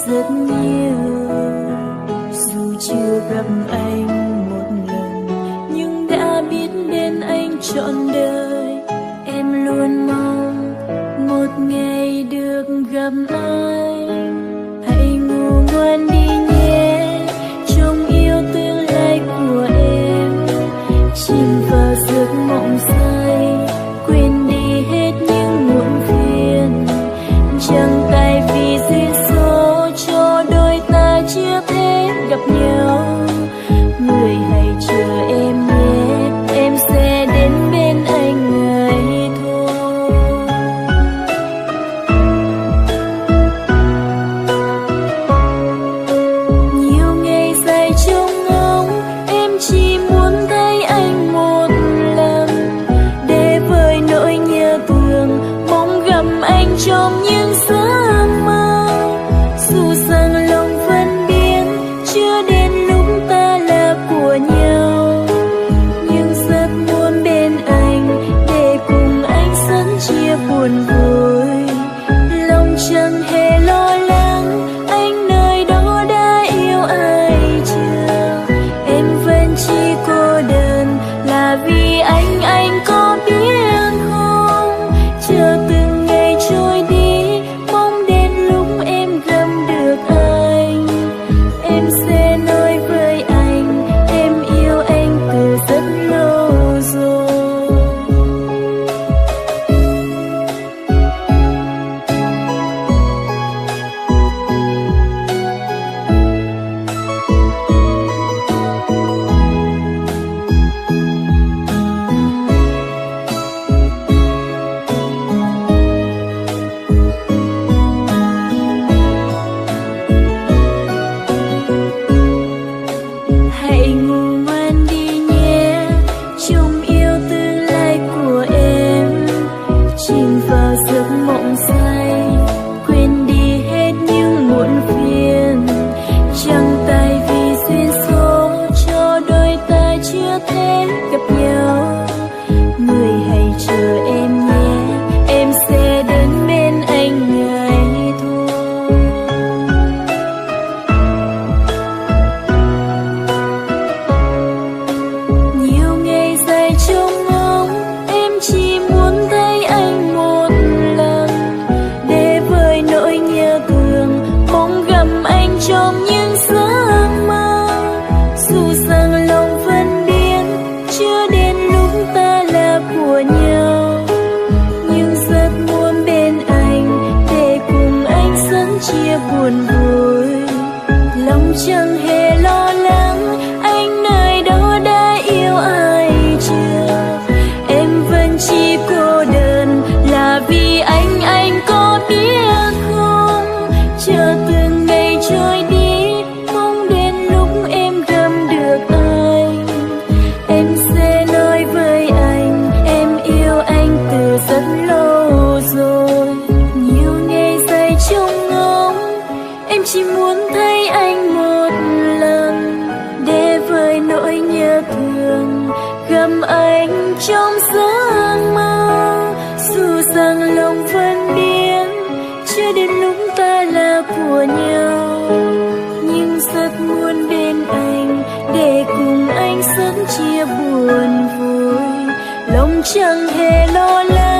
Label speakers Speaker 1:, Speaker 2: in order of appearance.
Speaker 1: rất nhiều. Dù chưa gặp anh một lần nhưng đã biết đến anh trọn đời. Em luôn mong một ngày được gặp anh. Hãy ngủ ngoan đi nhé, trông yêu tương lai của em. Chìm vào giấc mộng say, quên đi hết những muộn phiền. Chẳng tại vì duyên số cho đôi ta chưa thể gặp nhau. Người hãy chờ em nhé, em sẽ đến bên anh ngày thôi. Nhiều ngày dài trông ngóng, em chỉ muốn thấy anh một lần, để vơi nỗi nhớ thương, mong gặp anh trong những giấc mơ. Dù rằng lòng phân biệt chưa đến lúc ta là của nhau, nhưng rất muốn bên anh để cùng anh sớm chia buồn vui. Lòng chẳng hề lo lắng, anh nơi đó đã yêu ai chưa. Em vẫn chỉ cô đơn là vì anh có biết không? Chờ từng ngày trôi đi, mong đến lúc em gặp được anh. Em sẽ nói với anh, em yêu anh từ rất lâu rồi. Hãy ngủ ngoan đi nhé, trông yêu tương lai của em. Chìm vào giấc mộng say, quên đi hết những muộn phiền. Chẳng tại vì duyên số cho đôi ta chưa thể gặp nhau. Người hãy chờ em nhé, em sẽ đến bên anh ngày thôi. Nhiều ngày dài trông ngóng, em chỉ muốn thấy anh một lần, để vơi nỗi nhớ thương, mong gặp anh trong những giấc mơ. Dù rằng lòng phân biệt chưa đến lúc ta là của nhau, nhưng rất muốn bên anh để cùng anh sớm chia buồn vui. Lòng chẳng hề lo lắng, anh nơi đó đã yêu ai chưa. Em vẫn chỉ cô đơn là vì anh có biết không? Chờ từng ngày trôi đi, mong đến lúc em gặp được anh. Em sẽ nói với anh, em yêu anh từ rất lâu rồi. Nhiều ngày dài trông ngóng, em chỉ muốn thấy anh một lần, để vơi nỗi nhớ thương, gặp anh trong giấc mơ. Dù rằng lòng phân biệt chưa đến lúc ta là của nhau, nhưng rất muốn bên anh để cùng anh sớm chia buồn vui. Lòng chẳng hề lo lắng,